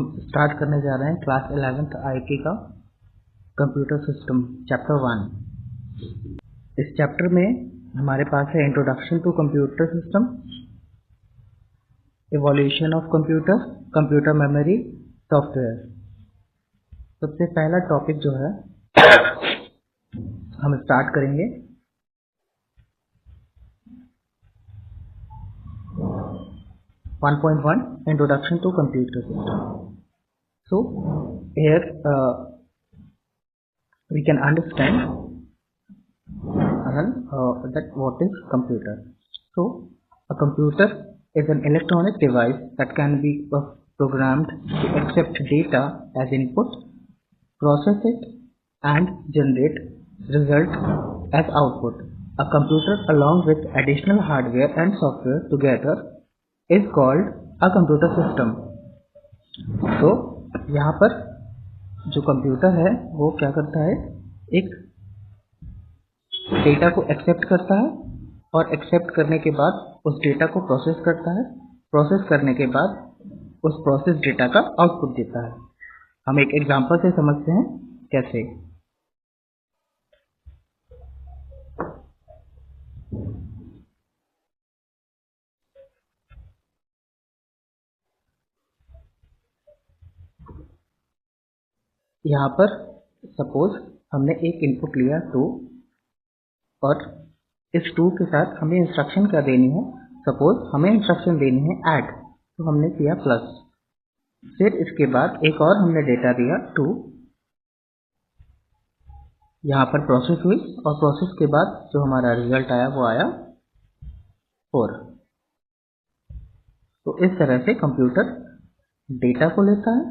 हम स्टार्ट करने जा रहे हैं क्लास 11th आईटी का कंप्यूटर सिस्टम चैप्टर 1। इस चैप्टर में हमारे पास है introduction to computer system, evolution of computer, computer memory, software. सबसे पहला टॉपिक जो है हम स्टार्ट करेंगे Introduction to computer system. So here we can understand that what is computer. So a computer is an electronic device that can be programmed to accept data as input, process it and generate result as output. A computer along with additional hardware and software together is called a computer system. तो यहाँ पर जो computer है वो क्या करता है, एक डेटा को एक्सेप्ट करता है और एक्सेप्ट करने के बाद उस डेटा को प्रोसेस करता है, प्रोसेस करने के बाद उस प्रोसेस डेटा का आउटपुट देता है। हम एक एग्जांपल से समझते हैं कैसे। यहाँ पर सपोज हमने एक इनपुट लिया 2 और इस 2 के साथ हमें इंस्ट्रक्शन क्या देनी है। सपोज हमें इंस्ट्रक्शन देनी है ऐड, तो हमने किया प्लस। फिर इसके बाद एक और हमने डेटा दिया 2, यहाँ पर प्रोसेस हुई और प्रोसेस के बाद जो हमारा रिजल्ट आया वो आया 4। तो इस तरह से कंप्यूटर डेटा को लेता है,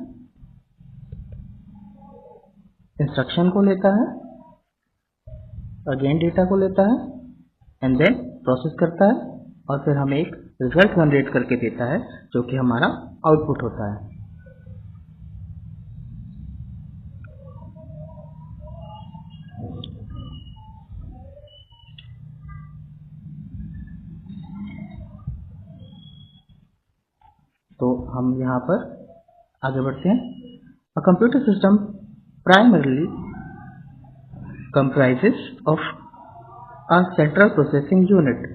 इंस्ट्रक्शन को लेता है, अगेन डेटा को लेता है एंड देन प्रोसेस करता है और फिर हमें एक रिजल्ट जनरेट करके देता है जो कि हमारा आउटपुट होता है। तो हम यहाँ पर आगे बढ़ते हैं। A computer system primarily comprises of a central processing unit,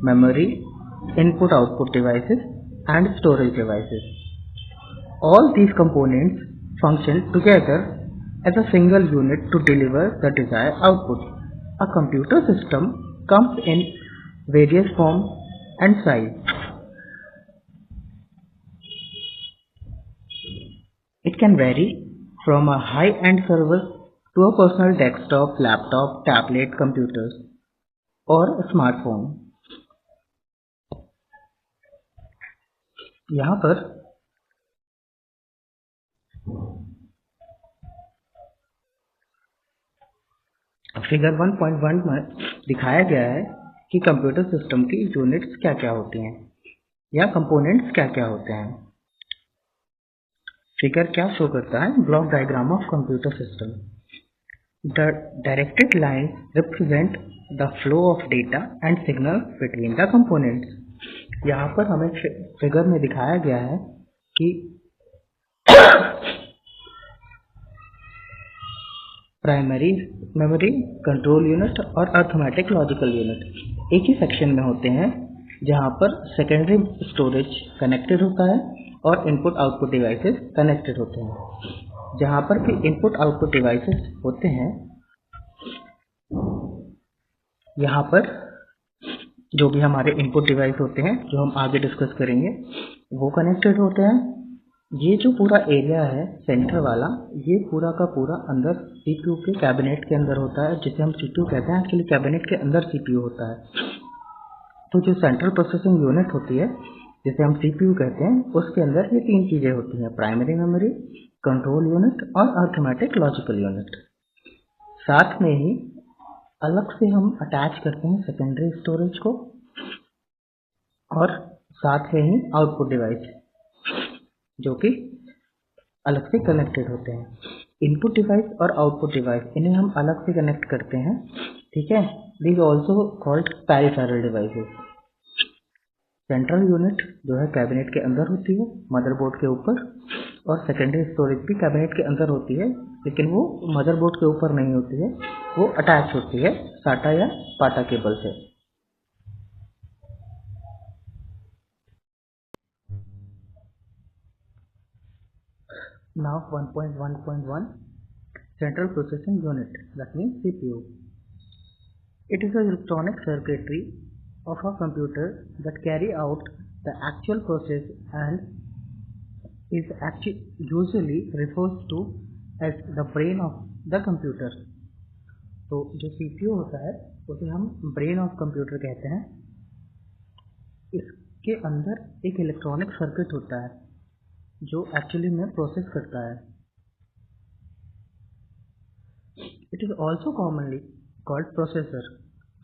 memory, input-output devices, and storage devices. All these components function together as a single unit to deliver the desired output. A computer system comes in various forms and size. It can vary from a high-end server to a personal desktop, laptop, tablet, computers or a smartphone. यहाँ पर figure 1.1 में दिखाया गया है कि computer system की units क्या क्या होती हैं या कंपोनेंट्स क्या क्या होते हैं। फिगर क्या शो करता है, block diagram of computer system. The directed line represent the flow of data and signal between the components. यहाँ पर हमें फिगर में दिखाया गया है कि प्राइमरी मेमोरी, कंट्रोल यूनिट और अर्थमेटिक लॉजिकल यूनिट एक ही सेक्शन में होते हैं, जहाँ पर सेकेंडरी स्टोरेज कनेक्टेड होता है और इनपुट आउटपुट डिवाइसेस कनेक्टेड होते हैं। जहाँ पर भी इनपुट आउटपुट डिवाइसेस होते हैं, यहाँ पर जो भी हमारे इनपुट डिवाइस होते हैं जो हम आगे डिस्कस करेंगे वो कनेक्टेड होते हैं। ये जो पूरा एरिया है सेंटर वाला, ये पूरा का पूरा अंदर सीपीयू के कैबिनेट के अंदर होता है, जिसे हम सीपीयू कहते हैं। एक्चुअली कैबिनेट के अंदर सीपीयू होता है। तो जो सेंट्रल प्रोसेसिंग यूनिट होती है जिसे हम सीपीयू कहते हैं, उसके अंदर ये 3 चीजें होती हैं, प्राइमरी मेमोरी, कंट्रोल यूनिट और अर्थमेटिक लॉजिकल यूनिट। साथ में ही अलग से हम अटैच करते हैं सेकेंडरी स्टोरेज को और साथ में ही आउटपुट डिवाइस जो कि अलग से कनेक्टेड होते हैं। इनपुट डिवाइस और आउटपुट डिवाइस इन्हें हम अलग से कनेक्ट करते हैं, ठीक है। These also called peripheral devices. Central unit जो है कैबिनेट के अंदर होती है, मदरबोर्ड के ऊपर, और सेकेंडरी स्टोरेज भी कैबिनेट के अंदर होती है, लेकिन वो मदरबोर्ड के ऊपर नहीं होती है, वो अटैच होती है साटा या पाटा केबल से। Now 1.1.1 Central Processing Unit, that means CPU. It is an electronic circuitry of a computer that carry out the actual process and is usually refers to as the brain of the computer. तो जो CPU होता है उसे हम brain of computer कहते हैं। इसके अंदर एक इलेक्ट्रॉनिक सर्किट होता है जो एक्चुअली में प्रोसेस करता है। It is also commonly called processor.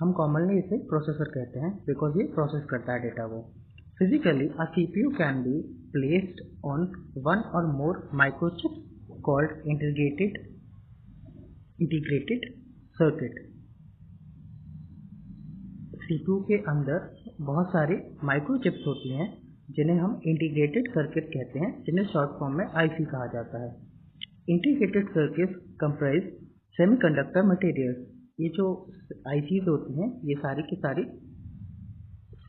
हम कॉमनली इसे प्रोसेसर कहते हैं बिकॉज ये प्रोसेस करता है डेटा को। Physically a CPU can be placed on one or more microchip called integrated circuit. CPU के अंदर बहुत सारी माइक्रोचिप्स होती हैं जिन्हें हम इंटीग्रेटेड सर्किट कहते हैं, जिन्हें शॉर्ट फॉर्म में IC कहा जाता है। Integrated circuit comprise semiconductor materials. ये जो ICs होती हैं ये सारी की सारी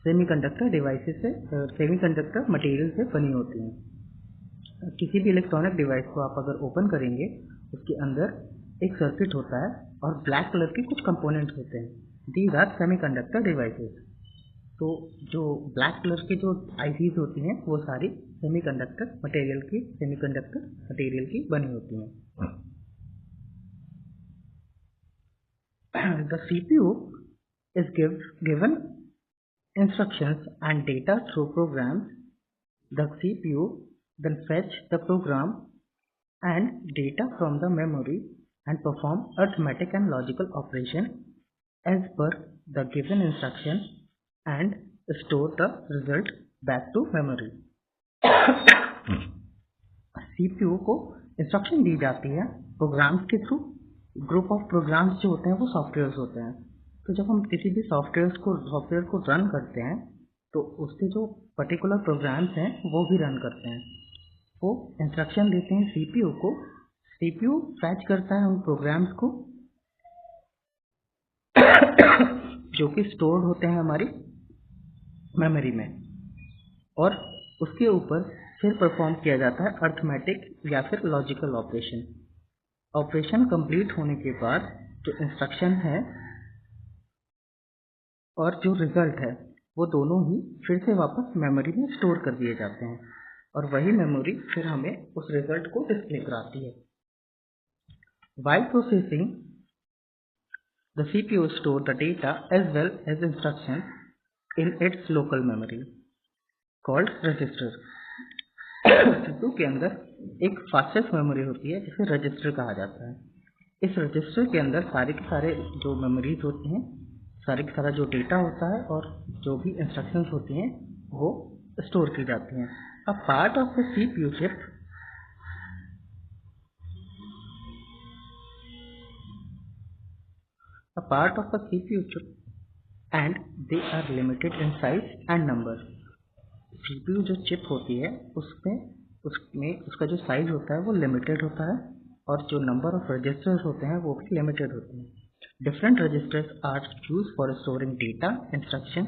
सेमीकंडक्टर डिवाइसेस से सेमीकंडक्टर मटेरियल से बनी होती हैं। किसी भी इलेक्ट्रॉनिक डिवाइस को आप अगर ओपन करेंगे उसके अंदर एक सर्किट होता है और ब्लैक कलर के कुछ कंपोनेंट्स होते हैं। These are semiconductor devices. तो जो ब्लैक कलर के जो ICs होती हैं वो सारी सेमीकंडक्टर मटेरियल की बनी होती हैं। The CPU is given instructions and data through programs. The CPU then fetch the program and data from the memory and perform arithmetic and logical operation as per the given instruction and store the result back to memory. CPU को instruction दी जाती है programmes के through. Group of programs जो होते हैं वो softwares होते हैं। तो जब हम किसी भी सॉफ्टवेयर को रन करते हैं तो उसके जो पर्टिकुलर प्रोग्राम्स हैं वो भी रन करते हैं। वो इंस्ट्रक्शन देते हैं CPU को, CPU फैच करता है उन प्रोग्राम्स को जो कि स्टोर्ड होते हैं हमारी मेमोरी में, और उसके ऊपर फिर परफॉर्म किया जाता है अर्थमेटिक या फिर लॉजिकल ऑपरेशन। ऑपरेशन कंप्लीट होने के बाद जो इंस्ट्रक्शन है और जो रिजल्ट है वो दोनों ही फिर से वापस मेमोरी में स्टोर कर दिए जाते हैं और वही मेमोरी फिर हमें उस रिजल्ट को डिस्प्ले कराती है। While processing, the CPU store the data as well as instructions in its local memory called register. CPU के अंदर एक फास्टेस्ट मेमोरी होती है जिसे रजिस्टर कहा जाता है। इस रजिस्टर के अंदर सारे के सारे जो मेमोरीज होती हैं, सारे का सारा जो डेटा होता है और जो भी इंस्ट्रक्शंस होती हैं वो स्टोर की जाती हैं। A part of the CPU chip and they are limited in size and number. CPU जो चिप होती है उसमें उसका जो साइज होता है वो लिमिटेड होता है और जो नंबर ऑफ रजिस्टर्स होते हैं वो भी लिमिटेड होते हैं। Different registers are use for storing data, instruction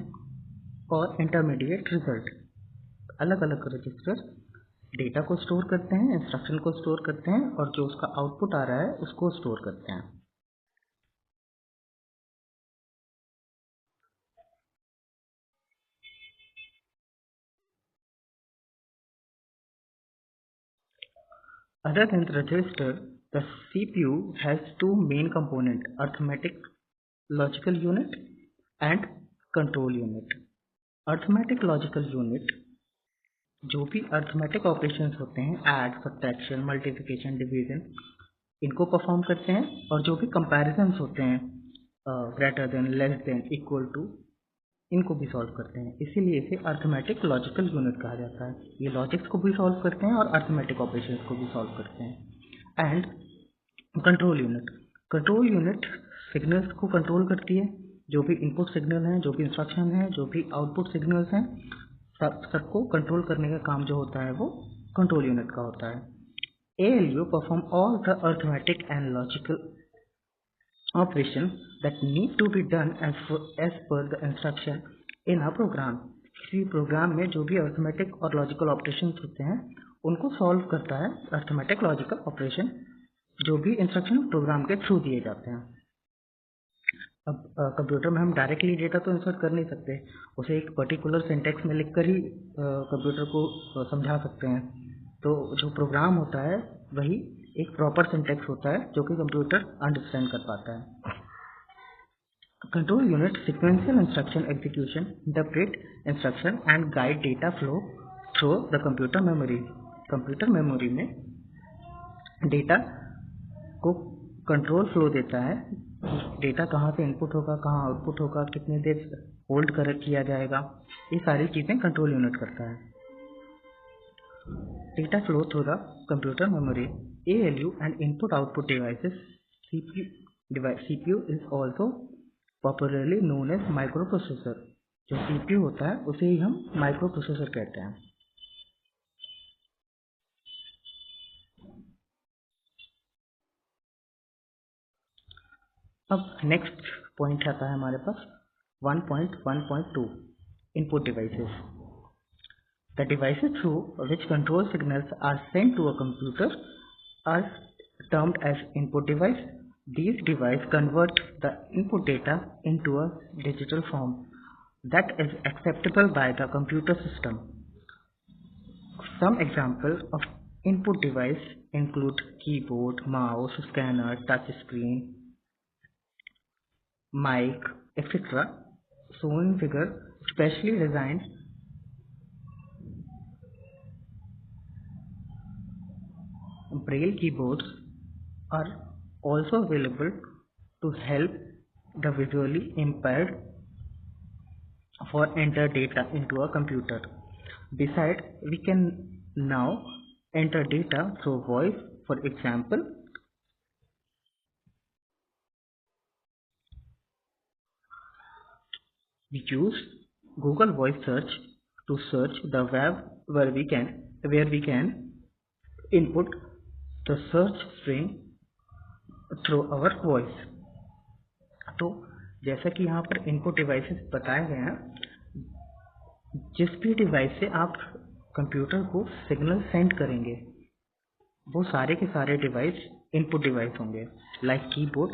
और इंटरमीडिएट रिजल्ट। अलग अलग रजिस्टर्स डेटा को स्टोर करते हैं, इंस्ट्रक्शन को स्टोर करते हैं और जो उसका आउटपुट आ रहा है उसको स्टोर करते हैं। Other than the register, the CPU has two main components: arithmetic logical unit and control unit. Arithmetic logical unit जो भी अर्थमेटिक ऑपरेशंस होते हैं, ऐड, सब्ट्रैक्शन, मल्टीप्लिकेशन, डिवीजन, इनको परफॉर्म करते हैं और जो भी कंपैरिजंस होते हैं greater than, less than, equal to, इनको भी सॉल्व करते हैं। इसीलिए इसे अर्थमेटिक लॉजिकल यूनिट कहा जाता है। ये लॉजिक्स को भी सॉल्व करते हैं और अर्थमेटिक ऑपरेशंस को भी सॉल्व करते हैं। एंड कंट्रोल यूनिट सिग्नल्स को कंट्रोल करती है। जो भी इनपुट सिग्नल हैं, जो भी इंस्ट्रक्शन हैं, जो भी आउटपुट सिग्नल्स हैं, सबको कंट्रोल करने का काम जो होता है वो कंट्रोल यूनिट का होता है। ALU perform all the arithmetic and logical operations that need to be done as per the instruction in a program. किसी प्रोग्राम में जो भी अर्थमेटिक और लॉजिकल ऑपरेशन होते हैं उनको सॉल्व करता है अर्थमेटिक लॉजिकल ऑपरेशन, जो भी इंस्ट्रक्शन प्रोग्राम के थ्रू दिए जाते हैं। अब कंप्यूटर में हम डायरेक्टली डेटा तो इंसर्ट कर नहीं सकते, उसे एक पर्टिकुलर सिंटेक्स में लिखकर ही कंप्यूटर को समझा सकते हैं। तो जो प्रोग्राम होता है वही एक प्रॉपर सिंटेक्स होता है जो कि कंप्यूटर अंडरस्टैंड कर पाता है। Control unit sequential instruction execution, interpret instruction and guide data flow through the computer memory. Computer memory में डेटा को कंट्रोल फ्लो देता है, डेटा कहाँ से इनपुट होगा, कहाँ आउटपुट होगा, कितनी देर होल्ड कर किया जाएगा, ये सारी चीज़ें कंट्रोल यूनिट करता है। Data flow through the computer memory, ALU and input output devices, CPU is also popularly known as microprocessor. जो CPU होता है उसे ही हम माइक्रो प्रोसेसर कहते हैं। अब नेक्स्ट पॉइंट आता है हमारे पास 1.1.2 input devices. The devices through which control signals are sent to a computer are termed as input device. These devices convert the input data into a digital form that is acceptable by the computer system. Some examples of input device include keyboard, mouse, scanner, touch screen, mic, etc. shown in figure. Specially designed Braille keyboards are also available to help the visually impaired for enter data into a computer. Besides, we can now enter data through voice. For example, we use Google Voice Search to search the web where we can input the search string through our voice. तो जैसा कि यहाँ पर input devices बताए गए हैं, जिस भी डिवाइस से आप कंप्यूटर को सिग्नल सेंड करेंगे वो सारे के सारे डिवाइस इनपुट डिवाइस होंगे। लाइक कीबोर्ड,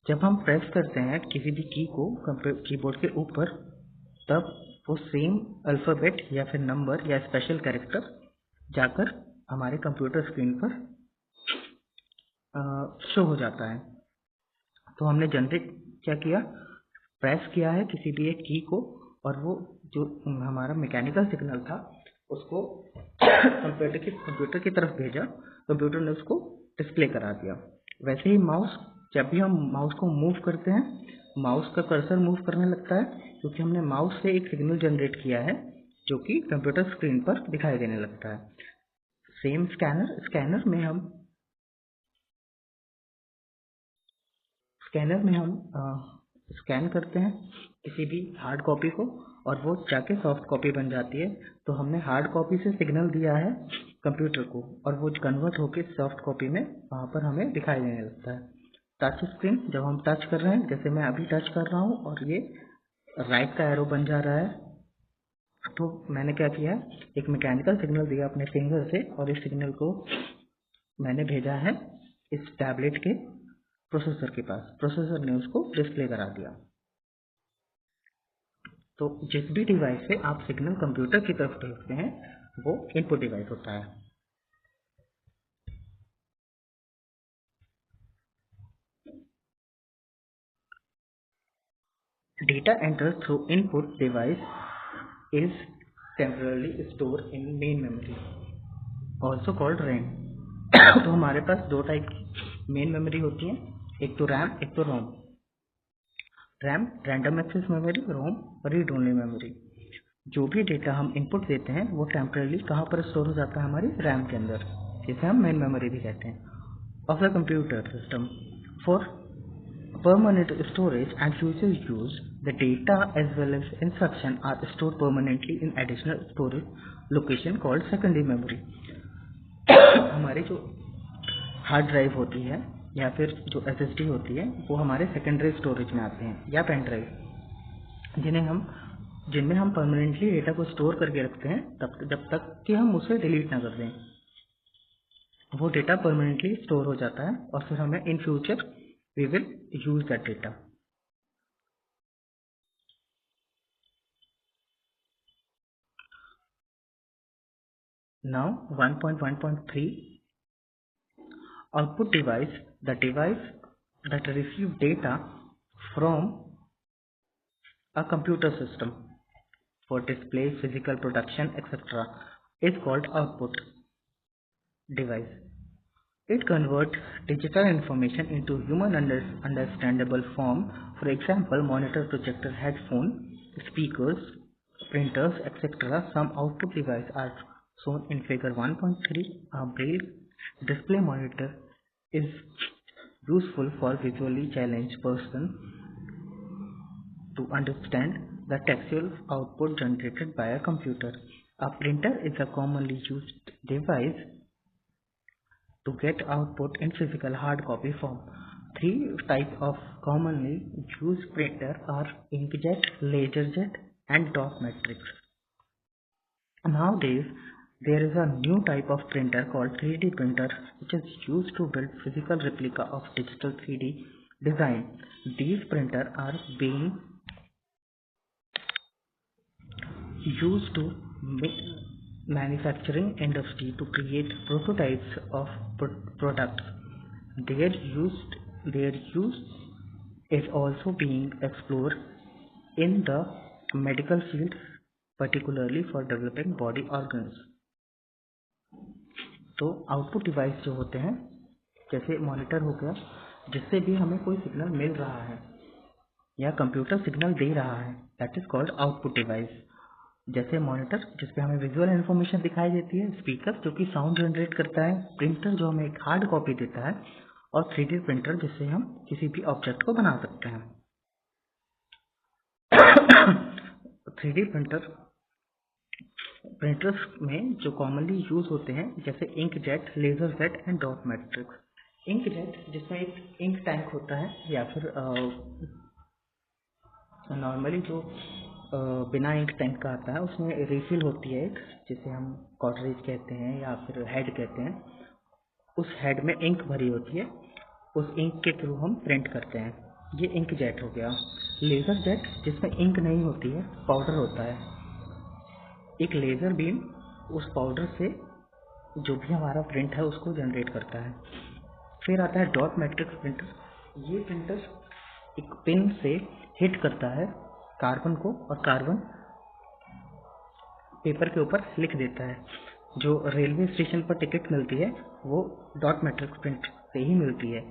जब हम प्रेस करते हैं किसी भी की को कीबोर्ड के ऊपर, तब वो सेम अल्फ़ाबेट या फिर नंबर या स्पेशल कैरेक्टर जाकर हमारे कंप्यूटर स्क्रीन पर शो हो जाता है। तो हमने जनरेट क्या किया, प्रेस किया है किसी भी एक की को, और वो जो हमारा मैकेनिकल सिग्नल था उसको कंप्यूटर की तरफ भेजा, कंप्यूटर ने उसको डिस्प्ले करा दिया। वैसे ही माउस, जब भी हम माउस को मूव करते हैं, माउस का कर्सर मूव करने लगता है क्योंकि हमने माउस से एक सिग्नल जनरेट किया है जो कि कंप्यूटर स्क्रीन पर दिखाई देने लगता है। सेम स्कैनर में हम स्कैन करते हैं किसी भी हार्ड कॉपी को और वो जाके सॉफ्ट कॉपी बन जाती है। तो हमने हार्ड कॉपी से सिग्नल दिया है कंप्यूटर को और वो कन्वर्ट होके सॉफ्ट कॉपी में वहाँ पर हमें दिखाई देने लगता है। टच स्क्रीन, जब हम टच कर रहे हैं, जैसे मैं अभी टच कर रहा हूँ और ये राइट का एरो बन जा रहा है, तो मैंने क्या किया, एक मैकेनिकल सिग्नल दिया अपने फिंगर से और इस सिग्नल को मैंने भेजा है इस टैबलेट के प्रोसेसर के पास, प्रोसेसर ने उसको डिस्प्ले करा दिया। तो जिस भी डिवाइस से आप सिग्नल कंप्यूटर की तरफ भेजते हैं वो इनपुट डिवाइस होता है। Data entered through input device is temporarily stored in main memory, also called RAM. तो हमारे पास दो टाइप की मेन मेमोरी होती है, एक तो रैम, एक तो रोम। रैम रैंडम एक्सेस मेमोरी, रोम रीड ओनली मेमोरी। जो भी डेटा हम इनपुट देते हैं वो टेम्पररी कहाँ पर स्टोर हो जाता है, हमारी रैम के अंदर, जिसे हम मेन मेमोरी भी कहते हैं। Of the computer system for permanent storage and future use, the data as well as instruction are stored permanently in additional storage location called secondary memory. हमारे जो हार्ड ड्राइव होती है या फिर जो SSD होती है वो हमारे सेकेंडरी स्टोरेज में आते हैं, या पेन ड्राइव, जिनमें हम परमानेंटली डेटा को स्टोर करके रखते हैं जब तक कि हम उसे डिलीट ना कर दें। वो डेटा परमानेंटली स्टोर हो जाता है और फिर हमें in future we will use that data. Now 1.1.3 output device, the device that receives data from a computer system for display, physical production, etc. is called output device. It converts digital information into human understandable form. For example, monitor, projector, headphone, speakers, printers, etc. Some output devices are shown in figure 1.3. A braille display monitor is useful for visually challenged person to understand the textual output generated by a computer. A printer is a commonly used device to get output in physical hard copy form. Three types of commonly used printer are inkjet, laserjet, and dot matrix. Nowadays, there is a new type of printer called 3D printer, which is used to build physical replica of digital 3D design. These printers are being used to manufacturing industry to create prototypes of products. Their use is also being explored in the medical field, particularly for developing body organs. तो output device जो होते हैं, जैसे monitor हो गया, जिससे भी हमें कोई सिग्नल मिल रहा है या कंप्यूटर सिग्नल दे रहा है, that is called output device. जैसे मॉनिटर जिसपे हमें विजुअल इन्फॉर्मेशन दिखाई देती है, स्पीकर जो कि साउंड जनरेट करता है, प्रिंटर जो हमें एक हार्ड कॉपी देता है, और 3D प्रिंटर जिससे हम किसी भी ऑब्जेक्ट को बना सकते हैं। 3D प्रिंटर्स में जो कॉमनली यूज होते हैं, जैसे inkjet, LaserJet and dot matrix. Inkjet जिसमें एक इंक टैंक होता है, या फिर नॉर्मली जो बिना इंक टैंक का आता है उसमें रिफिल होती है एक, जिसे हम कॉटरेज कहते हैं या फिर हेड कहते हैं। उस हेड में इंक भरी होती है, उस इंक के थ्रू हम प्रिंट करते हैं, ये इंक जेट हो गया। लेज़र जेट जिसमें इंक नहीं होती है, पाउडर होता है, एक लेज़र बीम उस पाउडर से जो भी हमारा प्रिंट है उसको जनरेट करता है। फिर आता है डॉट मैट्रिक्स प्रिंटर। ये प्रिंटर एक पिन से हिट करता है कार्बन को, और कार्बन पेपर के ऊपर लिख देता है। जो रेलवे स्टेशन पर टिकट मिलती है वो डॉट मैट्रिक्स प्रिंट से ही मिलती है।